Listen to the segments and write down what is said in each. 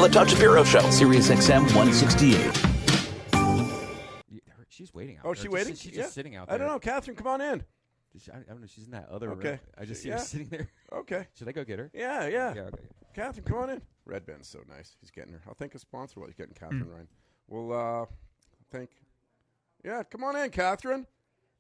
The Doug Shapiro Show, SiriusXM 168. She's waiting out Oh, there. she waiting? She's just sitting out there. I don't know. Catherine, come on in. I don't know. She's in that other Okay. room. I just see her sitting there. Okay. Should I go get her? Yeah. Yeah, okay. Catherine, come on in. Red Band's so nice. He's getting her. I'll thank a sponsor while he's getting Catherine Ryan. Well, yeah, come on in, Catherine.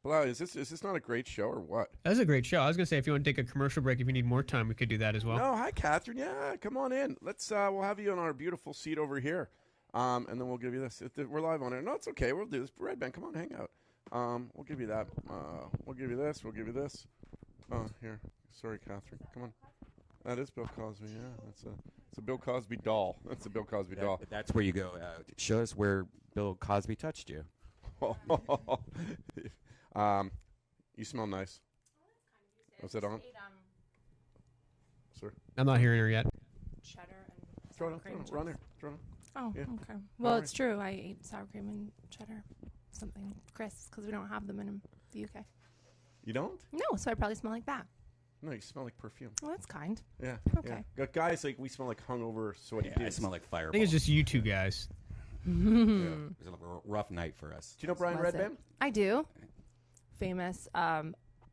Well, is this not a great show or what? That was a great show. I was going to say, if you want to take a commercial break, if you need more time, we could do that as well. No, hi, Catherine. Yeah, come on in. Let's. We'll have you on our beautiful seat over here, and then we'll give you this. We're live on it. No, it's okay. We'll do this. Red Band, come on, hang out. We'll give you that. We'll give you this. We'll give you this. Oh, here. Sorry, Catherine. Come on. That is Bill Cosby. Yeah, it's a Bill Cosby doll. That's a Bill Cosby doll. That's where you go. Show us where Bill Cosby touched you. You smell nice. Was it on? Sir? I'm not hearing her yet. Cheddar and Throw it sour on. cream. Run here. Throw it on. Oh, Yeah. okay. Well, All it's true. I ate sour cream and cheddar, something crisps, because we don't have them in the UK. You don't? No, so I probably smell like that. No, you smell like perfume. Well, that's kind. Yeah. Okay. Yeah. Guys, like we smell like hungover, sweaty Yeah, I dudes. smell like Fireball. I think it's just you two guys. It was a rough night for us. Do you know Brian Was it? Redband? I do. Famous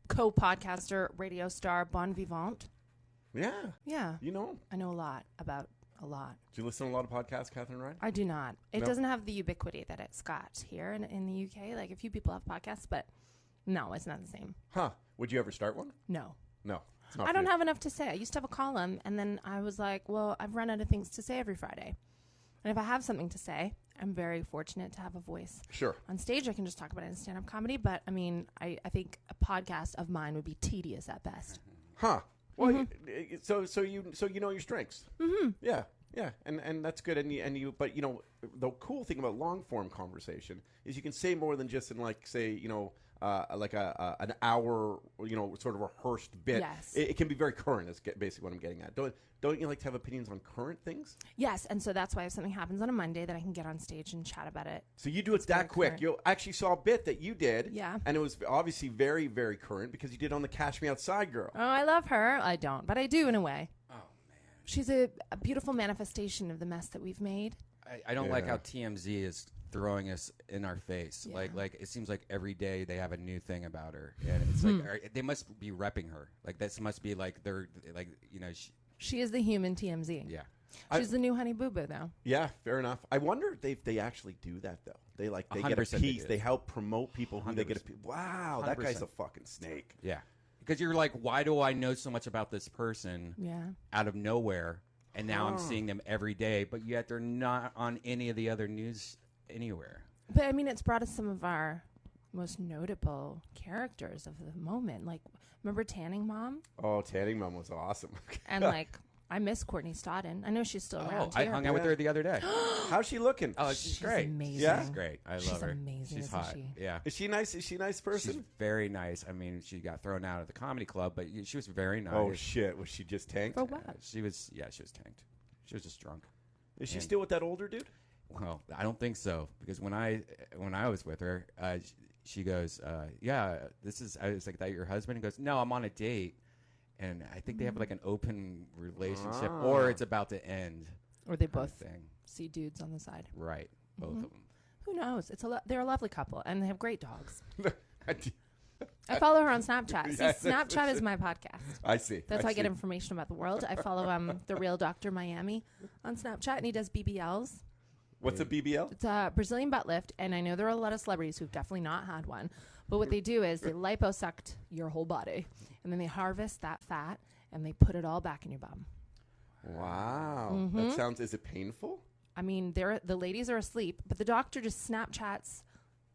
co-podcaster, radio star, bon vivant. Yeah. Yeah. You know him. I know a lot about a lot. Do you listen to a lot of podcasts, Catherine Ryan? I do not. It No? doesn't have the ubiquity that it's got here in the UK. Like, a few people have podcasts, but no, it's not the same. Huh. Would you ever start one? No. No. It's not I for don't you. have enough to say. I used to have a column, and then I was like, well, I've run out of things to say every Friday. And if I have something to say, I'm very fortunate to have a voice. Sure. On stage, I can just talk about it in stand-up comedy, but, I mean, I think a podcast of mine would be tedious at best. Huh. Well, so you know your strengths. Mm-hmm. Yeah. Yeah, and that's good. And you, but you know, the cool thing about long form conversation is you can say more than just in like say like an hour, sort of rehearsed bit. Yes. It can be very current. Is basically what I'm getting at. Don't you like to have opinions on current things? Yes, and so that's why if something happens on a Monday, that I can get on stage and chat about it. So you do it that quick. current. You actually saw a bit that you did. Yeah. And it was obviously very, very current because you did on the Cash Me Outside girl. Oh, I love her. I don't, but I do in a way. Oh, man. She's a beautiful manifestation of the mess that we've made. I don't like Yeah. how TMZ is throwing us in our face. Yeah. Like it seems like every day they have a new thing about her, and it's like they must be repping her. Like this must be like they're like She is the human TMZ. yeah. She's the new Honey Boo Boo, though. Yeah, fair enough. I wonder if they actually do that though. They get a 100% they piece. do. They help promote people who they get a 100%. piece. Wow, that guy's a 100%. fucking snake. Yeah, because you're like, why do I know so much about this person Yeah. out of nowhere, and now I'm seeing them every day, but yet they're not on any of the other news anywhere. But, I mean, it's brought us some of our most notable characters of the moment. Like, remember Tanning Mom? Oh, Tanning Mom was awesome. And, like, I miss Courtney Stodden. I know she's still around I here. hung out with her the other day. How's she looking? Oh, she's She's great. amazing. Yeah? She's great. I She's love her. amazing, She's isn't hot. she? Yeah. Is she nice? Is she a nice person? She's very nice. I mean, she got thrown out of the comedy club, but she was very nice. Oh shit! Was she just tanked? For what? She was tanked. She was just drunk. Is she And- still with that older dude? Well, I don't think so, because when I was with her, she goes, "Yeah, this is." I was like, "That your husband?" And goes, "No, I'm on a date," and I think they have like an open relationship, or it's about to end. Or they kind both of thing, see dudes on the side. right? Both of them. Who knows? They're a lovely couple, and they have great dogs. I follow her on Snapchat. See, Snapchat is my podcast. I see. That's how I get see. information about the world. I follow The Real Dr. Miami on Snapchat, and he does BBLs. What's a BBL? It's a Brazilian butt lift, and I know there are a lot of celebrities who've definitely not had one. But what they do is they liposuct your whole body, and then they harvest that fat, and they put it all back in your bum. Wow. Mm-hmm. That sounds. Is it painful? I mean, the ladies are asleep, but the doctor just Snapchats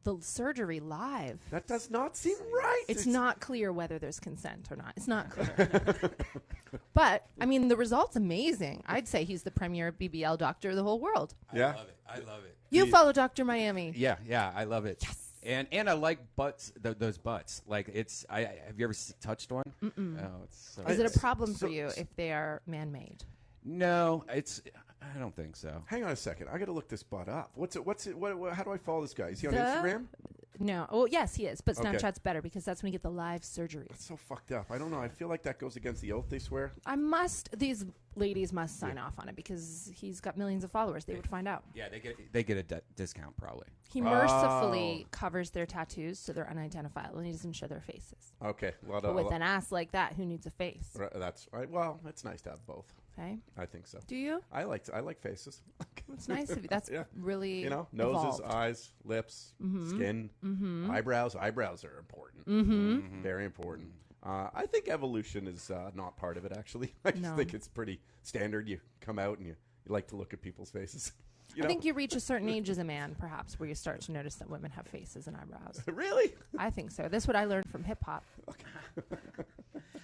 the surgery live. That does not seem right. It's not clear whether there's consent or not. It's not clear. But, I mean, the result's amazing. I'd say he's the premier BBL doctor of the whole world. Yeah. I love it. You follow Dr. Miami. Yeah, I love it. Yes. And I like butts. Those butts. Like it's. Have you ever touched one? Mm-mm. Oh, it's so. Is it a problem for you if they are man-made? No, it's. I don't think so. Hang on a second. I got to look this butt up. What's it? What, how do I follow this guy? Is he on The Instagram? No. Well, yes, he is. But Okay. Snapchat's better because that's when you get the live surgery. It's so fucked up. I don't know. I feel like that goes against the oath they swear. These ladies must sign off on it because he's got millions of followers. They would find out. Yeah, they get a discount probably. He mercifully covers their tattoos so they're unidentifiable and he doesn't show their faces. Okay. But with an ass like that, who needs a face? That's right. Well, it's nice to have both. Okay. I think so. Do you? I like faces. It's nice of you. That's really noses, evolved. eyes, lips, skin, eyebrows. Eyebrows are important. Very important. I think evolution is not part of it, actually. I just think it's pretty standard. You come out and you like to look at people's faces. I think you reach a certain age as a man, perhaps, where you start to notice that women have faces and eyebrows. Really? I think so. That's what I learned from hip hop,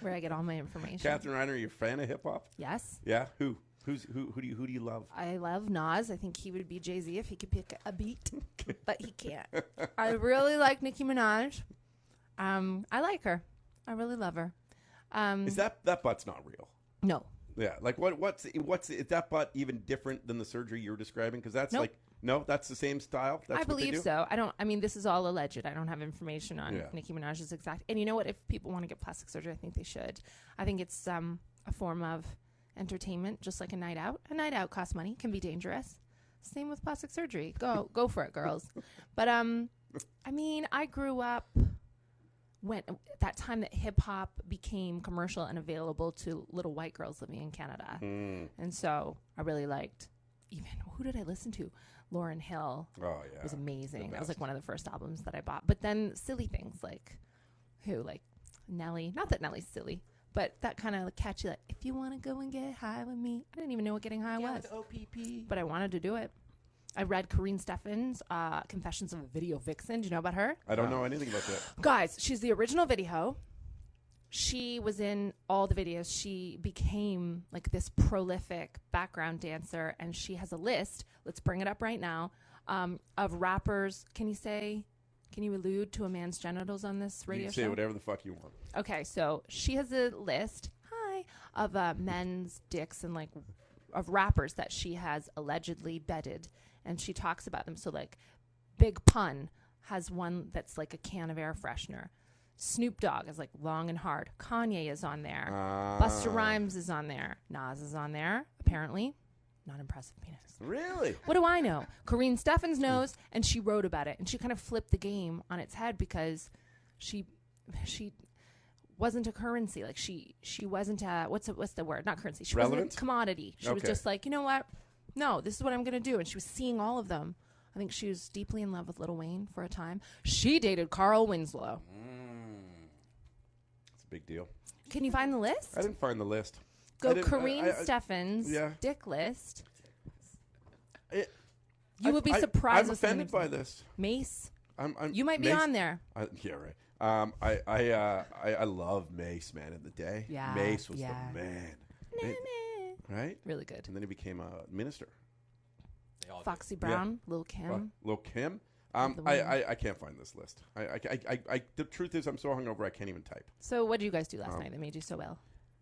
where I get all my information. Katherine Reiner, are you a fan of hip hop? Yes. Yeah. Who do you love? I love Nas. I think he would be Jay-Z if he could pick a beat, but he can't. I really like Nicki Minaj. I like her. I really love her. Is that butt's not real? No. Yeah, like what's is that butt even different than the surgery you were describing? Because that's Nope. that's the same style. That's I what they believe do? so. I mean, this is all alleged. I don't have information on Nicki Minaj's exact. And you know what? If people want to get plastic surgery, I think they should. I think it's a form of entertainment, just like a night out. A night out costs money, can be dangerous. Same with plastic surgery. Go for it, girls. But I mean, I grew up when that time that hip hop became commercial and available to little white girls living in Canada. And so I really liked, even, who did I listen to? Lauryn Hill. Oh, yeah. Was amazing. That was like one of the first albums that I bought. But then silly things like Nelly. Not that Nelly's silly, but that kind of catchy, like, if you want to go and get high with me. I didn't even know what getting high was. OPP. But I wanted to do it. I read Corinne Steffens' Confessions of a Video Vixen. Do you know about her? I don't know anything about that. Guys, she's the original video. She was in all the videos. She became like this prolific background dancer, and she has a list. Let's bring it up right now of rappers. Can you allude to a man's genitals on this radio You can say show? whatever the fuck you want. Okay, so she has a list. Of men's dicks and like of rappers that she has allegedly bedded, and she talks about them. So like, Big Pun has one that's like a can of air freshener. Snoop Dogg is like long and hard. Kanye is on there. Busta Rhymes is on there. Nas is on there. Apparently, not impressive penis. Really? What do I know? Corinne Steffens knows, and she wrote about it, and she kind of flipped the game on its head because she wasn't a currency. Like she wasn't a, what's the word? Not currency. She Relevant? wasn't a commodity. She was just like, you know what? No, this is what I'm going to do. And she was seeing all of them. I think she was deeply in love with Lil Wayne for a time. She dated Carl Winslow. It's a big deal. Can you find the list? I didn't find the list. Go Corinne Steffens' yeah. dick list. You would be surprised. I'm with some offended of by this. Mace. I'm You might be Mace- on there. Yeah, right. I love Mace, man, in the day. Yeah, Mace was yeah. the man. Nah, Right? Really good. And then he became a minister. Foxy Brown, Lil Kim. Lil Kim. the women. I can't find this list. The truth is, I'm so hungover I can't even type. So what did you guys do last night that made you so well?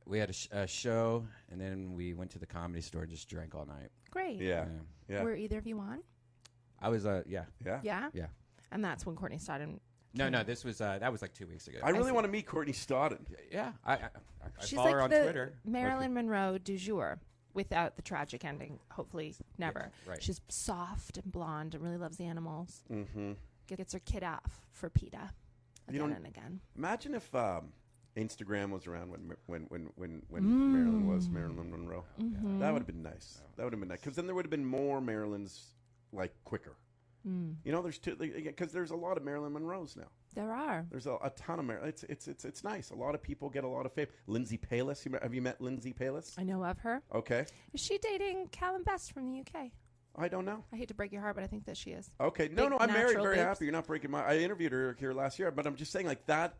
We had a show, and then we went to the Comedy Store and just drank all night. Great. Yeah. Were either of you on? I was, Yeah. Yeah? Yeah. And that's when Courtney started. No, this was, that was like 2 weeks ago. I really want to meet Courtney Stodden. Yeah, I She's follow like her on the Twitter. Marilyn Monroe du jour, without the tragic ending. Hopefully, never. right. She's soft and blonde and really loves the animals. Mm-hmm. Gets her kid off for PETA again and again. Imagine if Instagram was around when Marilyn was Marilyn Monroe. Mm-hmm. That would have been nice. That would have been nice because then there would have been more Marilyns like quicker. You know, there's two because there's a lot of Marilyn Monroes now. There are. There's a ton of Marilyn. It's nice. A lot of people get a lot of fame. Lindsay Palis. Have you met Lindsay Palis? I know of her. Okay. Is she dating Callum Best from the UK? I don't know. I hate to break your heart, but I think that she is. Okay. Big No, I'm married. natural Very babes. happy. You're not breaking my. I interviewed her here last year, but I'm just saying like that.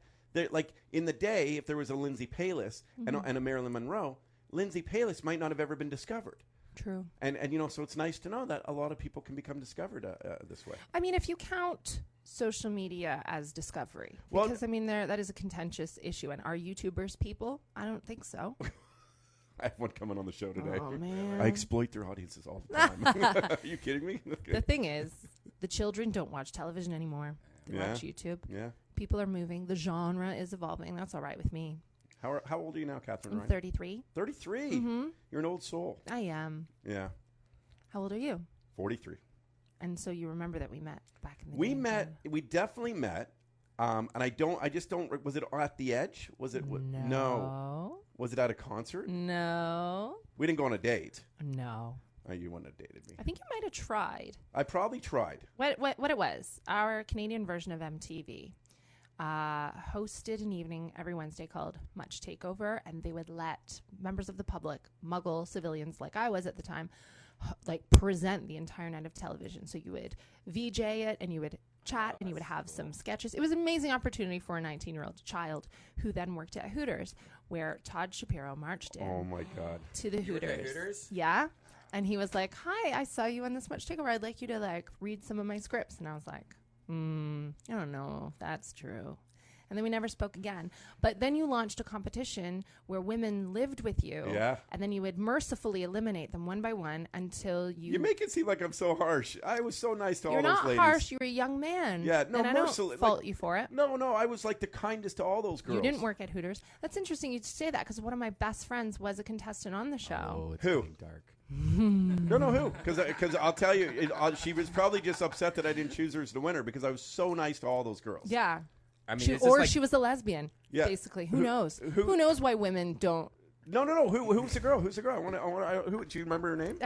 Like in the day, if there was a Lindsay Palis and a Marilyn Monroe, Lindsay Palis might not have ever been discovered. True. And you know, so it's nice to know that a lot of people can become discovered this way. I mean, if you count social media as discovery, Well, because I mean, that is a contentious issue. And are YouTubers people? I don't think so. I have one coming on the show today. Oh man! I exploit their audiences all the time. Are you kidding me? Okay. The thing is, the children don't watch television anymore. They watch YouTube. Yeah. People are moving. The genre is evolving. That's all right with me. How old are you now, Catherine? I'm 33. 33? Mm-hmm. You're an old soul. I am. Yeah. How old are you? 43. And so you remember that we met back in the day. We met. We definitely met. And I just don't. Was it at the Edge? Was it? No. Was it at a concert? No. We didn't go on a date. No. Oh, you wouldn't have dated me. I think you might have tried. I probably tried. What it was, our Canadian version of MTV hosted an evening every Wednesday called Much Takeover, and they would let members of the public, Muggle civilians like I was at the time, present the entire night of television. So you would VJ it, and you would chat, and you would have some sketches. It was an amazing opportunity for a 19-year-old child who then worked at Hooters, where Todd Shapiro marched in. Oh my God! To the Hooters. Yeah. And he was like, "Hi, I saw you on this Much Takeover. I'd like you to read some of my scripts." And I was like, I don't know if that's true. And then we never spoke again. But then you launched a competition where women lived with you. Yeah. And then you would mercifully eliminate them one by one until you... You make it seem like I'm so harsh. I was so nice to all those ladies. You're not harsh. You're a young man. Yeah, no, and I don't fault you for it. No, I was the kindest to all those girls. You didn't work at Hooters. That's interesting you say that, because one of my best friends was a contestant on the show. Oh, it's Who? getting dark. No, who? Because I'll tell you, she was probably just upset that I didn't choose her as the winner because I was so nice to all those girls. Yeah. I mean, she was a lesbian. Yeah. Basically, who knows? Who knows why women don't? No. Who's the girl? Who's the girl? Who? Do you remember her name?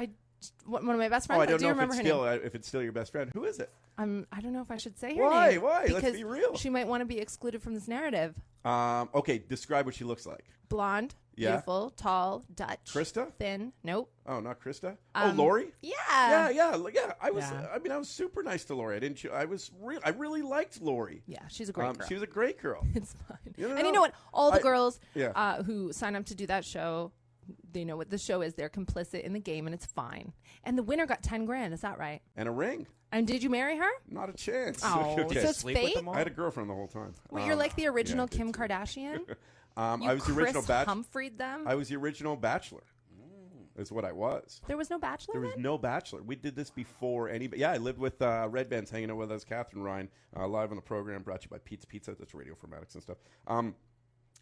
One of my best friends. Oh, I don't know remember her name. if it's still your best friend. Who is it? I don't know if I should say her Why? name. Why? Because Let's be real. She might want to be excluded from this narrative. Okay, describe what she looks like. Blonde, Yeah. beautiful, tall, Dutch. Krista? Thin. Nope. Oh, not Krista. Lori? Yeah. Yeah. I was. Yeah. I was super nice to Lori. I really liked Lori. Yeah, she's a great girl. She was a great girl. It's fine. No. And you know what? All the girls Yeah. who sign up to do that show, they know what the show is. They're complicit in the game, and it's fine. And the winner got $10,000. Is that right? And a ring. And did you marry her? Not a chance. Oh, Okay. so it's Sleep with fate? them all? I had a girlfriend the whole time. Well, you're like the original yeah, Kim Kardashian. I was the original bachelor. Humphreyed them. I was the original bachelor. Is what I was. There was no bachelor. There was then? no bachelor. We did this before anybody. Yeah, I lived with Red Bands hanging out with us. Katherine Ryan live on the program, brought to you by Pizza. That's Radio Formatics and stuff.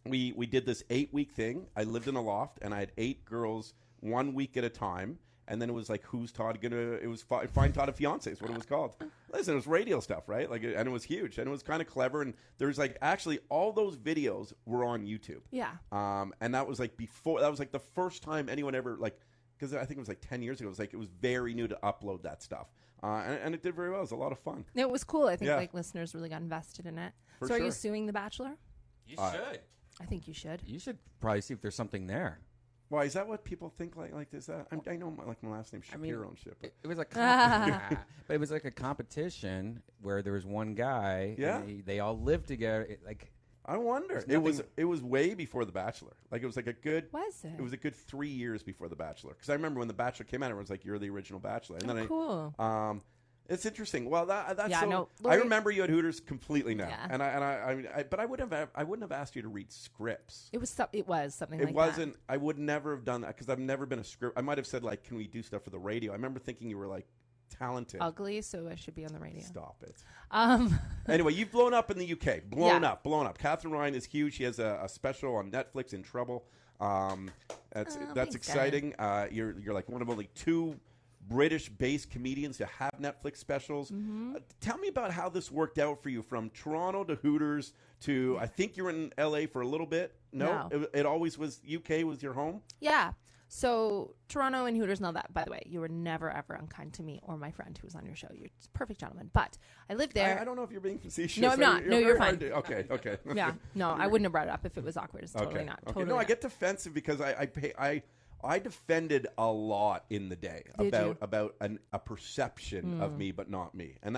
We did this 8-week thing. I lived in a loft, and I had 8 girls 1 week at a time. And then it was like, who's Todd gonna? It was Find Todd a Fiance is what it was called. Listen, it was radio stuff, right? And it was huge, and it was kind of clever. And there's actually all those videos were on YouTube. Yeah. And that was before. That was the first time anyone ever because I think it was 10 years ago. It was very new to upload that stuff. And it did very well. It was a lot of fun. It was cool. I think listeners really got invested in it. For so are sure. you suing The Bachelor? You should. I think you should. You should probably see if there's something there. Why is that what people think like this? I know my last name's Shapiro and shit. But It was but it was like a competition where there was one guy. Yeah. And they all lived together. I wonder. There's It was way before The Bachelor. It was a good. Was it? It was a good 3 years before The Bachelor. Because I remember when The Bachelor came out, everyone was like, "You're the original Bachelor." And then cool. It's interesting. Well, that's Yeah, so. no, I remember you at Hooters completely now, Yeah. but I wouldn't have asked you to read scripts. It was something It like wasn't. That. I would never have done that because I've never been a script. I might have said "Can we do stuff for the radio?" I remember thinking you were talented. Ugly, so I should be on the radio. Stop it. Anyway, you've blown up in the UK. Blown up. Katherine Ryan is huge. She has a special on Netflix, In Trouble. That's thanks, exciting. You're one of only 2 British-based comedians to have Netflix specials. Mm-hmm. Tell me about how this worked out for you from Toronto to Hooters to, I think you were in LA for a little bit. No. It always was UK was your home? Yeah. So Toronto and Hooters and all that. By the way, you were never, ever unkind to me or my friend who was on your show. You're a perfect gentleman. But I lived there. I don't know if you're being facetious. No, I'm not. No, you're fine. Okay. Yeah. No, I wouldn't have brought it up if it was awkward. It's totally not. Okay. Totally No, I not. get defensive because I defended a lot in the day about a perception of me, but not me. And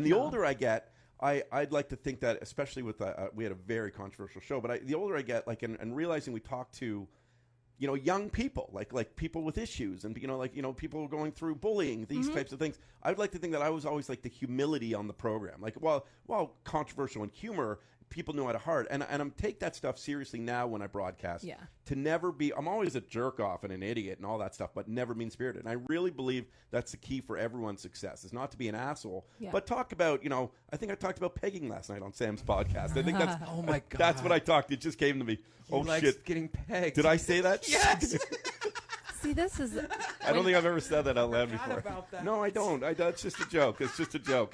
the older I get, I'd like to think that, especially with we had a very controversial show, but the older I get, and realizing we talk to, young people, like people with issues, and people going through bullying, these types of things. I would like to think that I was always the humility on the program. While controversial and humor, people know at heart. And I'm take that stuff seriously now when I broadcast. Yeah. To never be, I'm always a jerk off and an idiot and all that stuff, but never mean spirited. And I really believe that's the key for everyone's success, is not to be an asshole, but talk about, I think I talked about pegging last night on Sam's podcast. I think that's, oh my God. That's what I talked. It just came to me. Shit. Getting pegged. Did I say that? Yes. See, this is. I don't think I've ever said that out loud before. About that. No, I don't. That's just a joke. It's just a joke.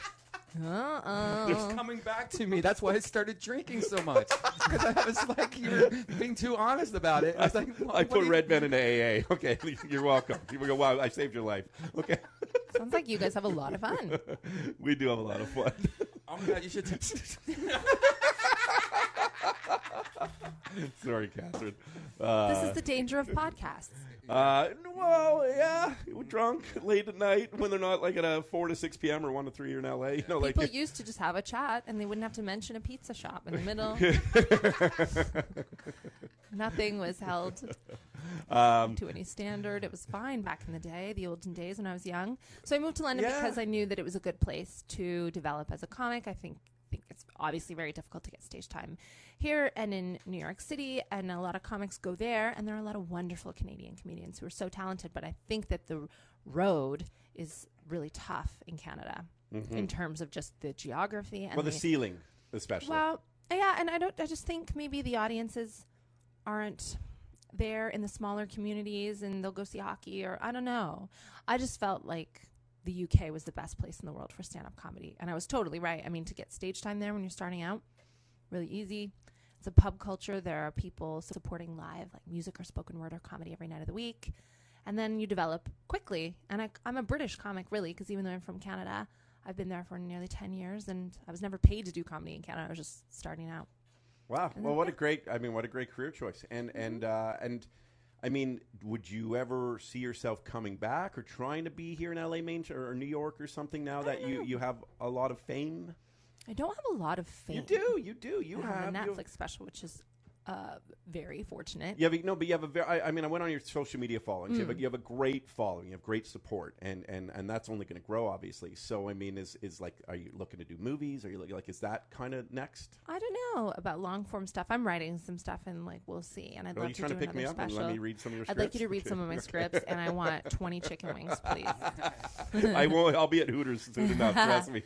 It's coming back to me. That's why I started drinking so much. Because I was like, you were being too honest about it. I was like, I put Red Ben in AA. Okay, you're welcome. You go, wow, I saved your life. Okay. Sounds like you guys have a lot of fun. We do have a lot of fun. Oh my God, you should. Sorry, Catherine. This is the danger of podcasts. Well, yeah, we're drunk late at night when they're not like at a 4 to 6 p.m. or 1 to 3 or in LA. People used to just have a chat and they wouldn't have to mention a pizza shop in the middle. Nothing was held to any standard. It was fine back in the day, the olden days when I was young. So I moved to London because I knew that it was a good place to develop as a comic. I think it's obviously very difficult to get stage time here and in New York City, and a lot of comics go there, and there are a lot of wonderful Canadian comedians who are so talented, but I think that the road is really tough in Canada in terms of just the geography and the ceiling especially. Well, yeah, and I just think maybe the audiences aren't there in the smaller communities, and they'll go see hockey, or I don't know. I just felt like the UK was the best place in the world for stand-up comedy. And I was totally right. I mean, to get stage time there when you're starting out, really easy. It's a pub culture. There are people supporting live, like music or spoken word or comedy every night of the week. And then you develop quickly. And I'm a British comic, really, because even though I'm from Canada, I've been there for nearly 10 years, and I was never paid to do comedy in Canada. I was just starting out. Wow. Well, what a great career choice. And I mean, would you ever see yourself coming back or trying to be here in LA, Maine, or New York or something now that you have a lot of fame? I don't have a lot of fame. You do. You have a Netflix special, which is very fortunate. Yeah, but you have a very. I mean, I went on your social media following. So you have a great following. You have great support, and that's only going to grow, obviously. So, I mean, is like, are you looking to do movies? Are you like, is that kind of next? I don't know about long form stuff. I'm writing some stuff, and like we'll see. And I'd love to do another special. Are you trying to pick me up and let me read some of your scripts? I'd like you to read some of my scripts, and I want 20 chicken wings, please. I won't. I'll be at Hooters soon enough. Trust me.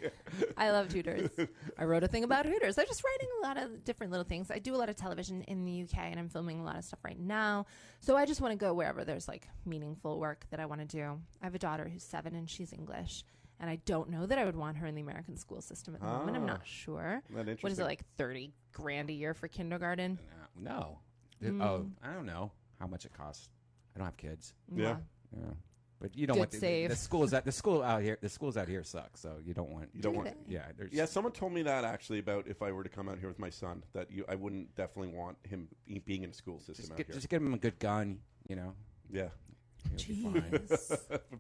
I love Hooters. I wrote a thing about Hooters. I'm just writing a lot of different little things. I do a lot of television in the UK, and I'm filming a lot of stuff right now. So I just want to go wherever there's like meaningful work that I want to do. I have a daughter who's 7 and she's English, and I don't know that I would want her in the American school system at the moment. I'm not sure. What is it, like $30,000 a year for kindergarten? No. Oh, I don't know how much it costs. I don't have kids. Yeah. But you don't want the schools out here suck. So you don't want Yeah, someone told me that actually about if I were to come out here with my son, that I wouldn't definitely want him being in a school system out here. Just give him a good gun, Yeah.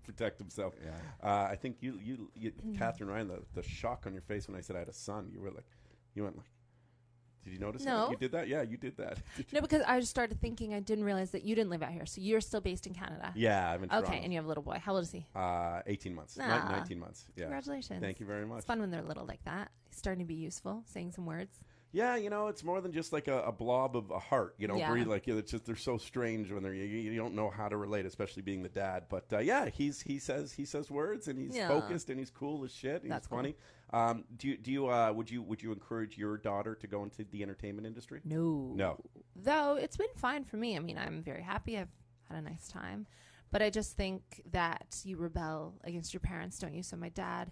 Protect himself. Yeah. I think you Catherine Ryan, the shock on your face when I said I had a son, you went like, did you notice that? You did that? Yeah, you did that. No, because I just started thinking, I didn't realize that you didn't live out here. So you're still based in Canada. Yeah, I'm in Toronto. Okay, and you have a little boy. How old is he? 18 months. 19 months. Yeah. Congratulations. Thank you very much. It's fun when they're little like that. He's starting to be useful, saying some words. Yeah, it's more than just like a blob of a heart, breathe like it's just they're so strange when you don't know how to relate, especially being the dad. But he says words, and he's focused, and he's cool as shit. He's funny. Would you encourage your daughter to go into the entertainment industry? No. Though it's been fine for me. I mean, I'm very happy. I've had a nice time, but I just think that you rebel against your parents, don't you? So my dad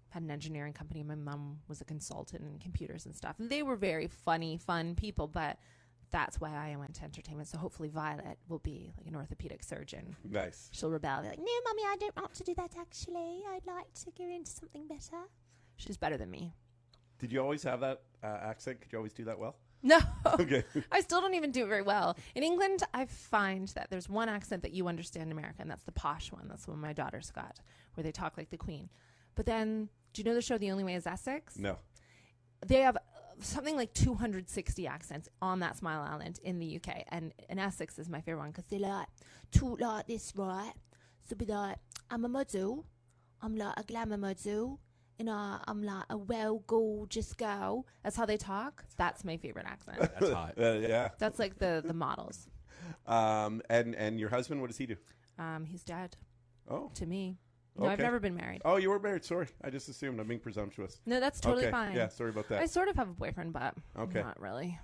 had an engineering company. My mom was a consultant in computers and stuff. And they were very funny, fun people, but that's why I went to entertainment. So hopefully Violet will be like an orthopedic surgeon. Nice. She'll rebel. Be like, no, Mommy, I don't want to do that actually. I'd like to go into something better. She's better than me. Did you always have that accent? Could you always do that well? No. Okay. I still don't even do it very well. In England, I find that there's one accent that you understand in America, and that's the posh one. That's the one my daughter's got, where they talk like the Queen. But then, do you know the show The Only Way is Essex? No. They have something like 260 accents on that Smile Island in the UK. And Essex is my favorite one because they like talk like this, right? So be like, I'm a model. I'm like a glamour model. I'm like a well gorgeous girl. That's how they talk. That's my favorite accent. That's hot. Yeah. That's like the models. And your husband, what does he do? He's dead. Oh. To me. No, I've Okay. never been married. Oh, you were married. Sorry. I just assumed. I'm being presumptuous. No, that's totally Okay. fine. Yeah, sorry about that. I sort of have a boyfriend, but Okay. not really.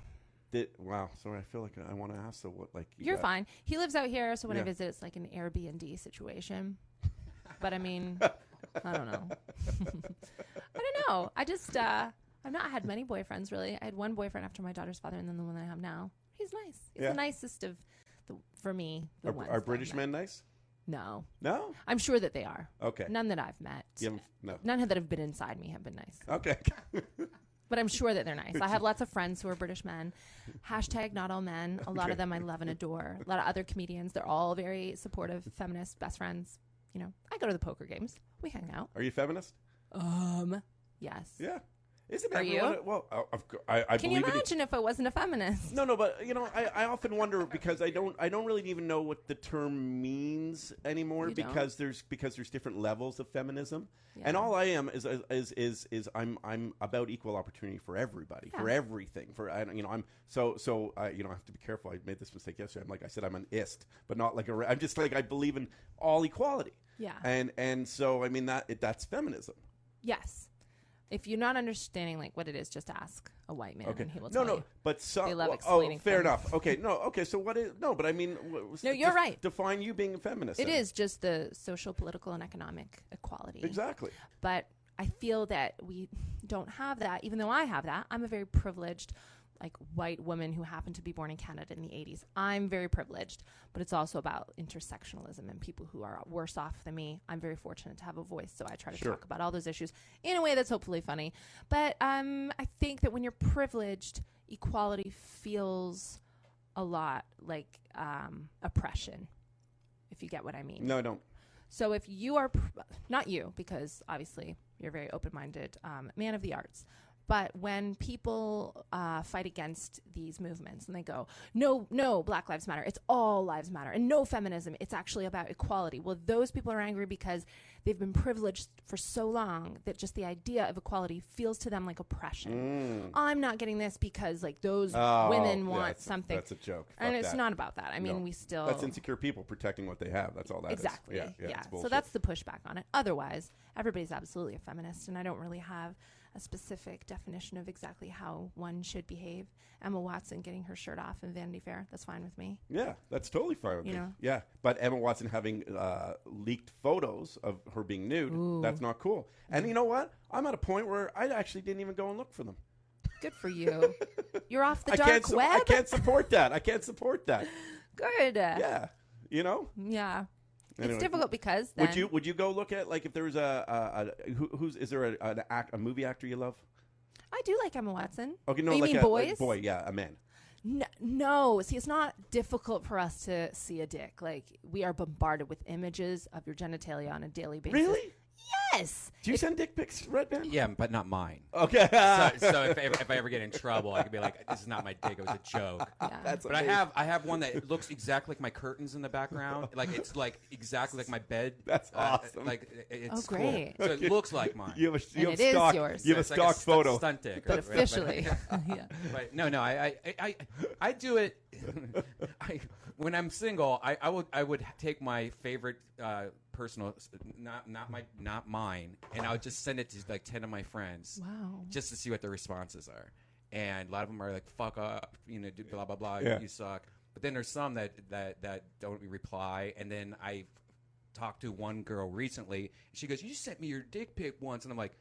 Wow. Sorry, I feel like I want to ask. So what? Like You're got- fine. He lives out here, so when I Yeah. visit, it's like an Airbnb situation. But I mean, I don't know. I don't know. I just, I've not had many boyfriends, really. I had one boyfriend after my daughter's father, and then the one that I have now. He's nice. He's Yeah. the nicest of, for me, the ones Are that I've British met. men nice? No. No. I'm sure that they are. Okay. None that I've met. No. None that have been inside me have been nice. Okay. But I'm sure that they're nice. I have lots of friends who are British men. Hashtag not all men. A lot of them I love and adore. A lot of other comedians. They're all very supportive, feminist, best friends. You know, I go to the poker games. We hang out. Are you feminist? Yes. Yeah. Isn't Are everyone? you? Well, I Can believe you it. imagine if I wasn't a feminist? No, but I often wonder because I don't really even know what the term means anymore You don't? because there's different levels of feminism, Yeah. and all I am is I'm about equal opportunity for everybody, for Yeah. everything, I'm so I have to be careful. I made this mistake yesterday. I'm like I said I'm an ist, but not like I'm just like I believe in all equality. Yeah. And so I mean that's feminism. Yes. If you're not understanding like what it is, just ask a white man Okay. and he will tell you. But some. They love Oh, explaining fair things. enough. Okay, no. Okay, so what is no? But I mean, No, you're right. Define you being a feminist. It then. is just the social, political, and economic equality. Exactly. But I feel that we don't have that, even though I have that. I'm a very privileged, like, white woman who happened to be born in Canada in the 80s. I'm very privileged, but it's also about intersectionalism and people who are worse off than me. I'm very fortunate to have a voice, so I try to Sure. talk about all those issues in a way that's hopefully funny. But I think that when you're privileged, equality feels a lot like oppression, if you get what I mean. No, I don't. So if you are, not you, because obviously you're a very open-minded man of the arts, but when people fight against these movements and they go, no, Black Lives Matter, it's all lives matter, and no feminism, it's actually about equality. Well, those people are angry because they've been privileged for so long that just the idea of equality feels to them like oppression. I'm not getting this because like those women want something. That's a joke. And Fuck it's that. not about that. I mean, No. we still... That's insecure people protecting what they have. That's all that is. Exactly. Yeah. Yeah. It's So bullshit. that's the pushback on it. Otherwise, everybody's absolutely a feminist, and I don't really have a specific definition of exactly how one should behave. Emma Watson getting her shirt off in Vanity Fair, that's fine with me. Yeah, that's totally fine with You me. know? Yeah, but Emma Watson having leaked photos of her being nude, that's not cool. And you know what? I'm at a point where I actually didn't even go and look for them. Good for you. You're off the I dark web? I can't support that. I can't support that. Good. Yeah, you know? Yeah. Anyway. It's difficult because then... Would you go look at like if there was is there a movie actor you love? I do like Emma Watson. Okay, no, You like mean a boys? boy, yeah, a man. No, see, it's not difficult for us to see a dick. Like, we are bombarded with images of your genitalia on a daily basis. Really? Yes. Do you send dick pics, Red Man? Yeah, but not mine. Okay. So if I ever get in trouble, I could be like, "This is not my dick. It was a joke." Yeah. That's But I have one that looks exactly like my curtains in the background. Like it's like exactly like my bed. That's awesome. Like it's Oh, great. cool. So it looks like mine. You have And it is stock, yours. You have a It's like stock photo. stunt dick. But right? officially. Yeah. Right. No. I do it. When I'm single, I would take my favorite personal, not mine, and I would just send it to like 10 of my friends. Wow. Just to see what their responses are. And a lot of them are like, "Fuck up," blah blah blah. Yeah. You suck. But then there's some that don't reply, and then I talked to one girl recently. She goes, "You sent me your dick pic once," and I'm like,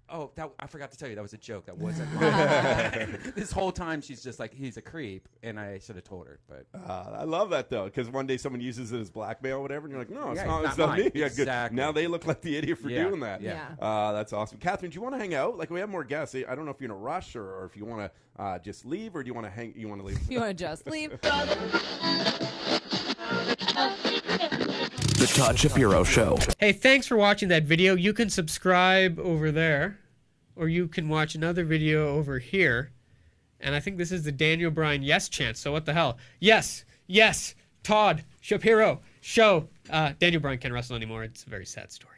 "Oh, I forgot to tell you that was a joke. That wasn't mine." This whole time she's just like, "He's a creep," and I should have told her. But I love that though, because one day someone uses it as blackmail or whatever, and you're like, "No, it's Yeah, not. it's It's not not me." mine. Yeah, good. Exactly. Now they look like the idiot for Yeah, doing that. yeah. That's awesome. Catherine, do you want to hang out? Like we have more guests. I don't know if you're in a rush or if you want to just leave, or do you want to hang? You want to leave? If you want to just leave. The Todd Shapiro Show. Hey, thanks for watching that video. You can subscribe over there, or you can watch another video over here. And I think this is the Daniel Bryan yes chant. So what the hell? Yes, Todd Shapiro Show. Daniel Bryan can't wrestle anymore. It's a very sad story.